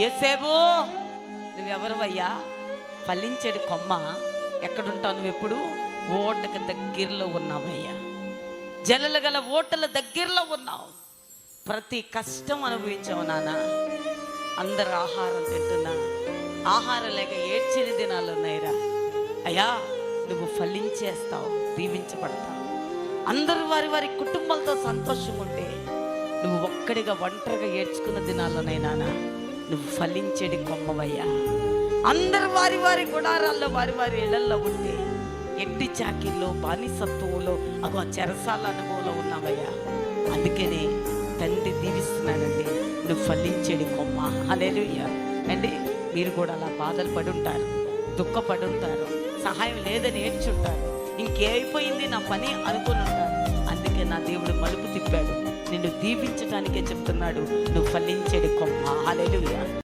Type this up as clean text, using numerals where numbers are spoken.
యేసేపు నువ్వెవరవయ్యా? ఫలించేడు కొమ్మ. ఎక్కడుంటావు నువ్వు? ఎప్పుడు ఓటకు దగ్గరలో ఉన్నావయ్యా. జలలు గల ఓటల దగ్గరలో ఉన్నావు. ప్రతి కష్టం అనుభవించావు నాన్న. అందరు ఆహారం తింటున్నా, ఆహారం లేక ఏడ్చిన దినాలు ఉన్నాయిరా అయ్యా. నువ్వు ఫలించేస్తావు, దీవించబడతావు. అందరూ వారి వారి కుటుంబాలతో సంతోషం ఉంటే నువ్వు ఒక్కడిగా ఒంటరిగా ఏడ్చుకున్న దినాల్లోనైనా నువ్వు ఫలించేది కొమ్మవయ్యా. అందరు వారి వారి గుడారాల్లో వారి వారి ఇళ్లల్లో ఉంటే ఎట్టి చాకిల్లో బానిసత్వంలో అగో చెరసాల అనుభవంలో ఉన్నావయ్యా. అందుకనే తండ్రి దీవిస్తున్నానండి, నువ్వు ఫలించేది కొమ్మ. హల్లెలూయా అండి. మీరు కూడా అలా బాధలు పడి ఉంటారు, దుఃఖపడి ఉంటారు, సహాయం లేదని ఏడ్చుంటారు, ఇంకేమైపోయింది నా పని అనుకుని ఉంటారు. అందుకే నా దేవుడు మలుపు తిప్పాడు, నిన్ను దీవించడానికే చెప్తున్నాడు, నువ్వు ఫలించేది కొమ్మ. హల్లెలూయా.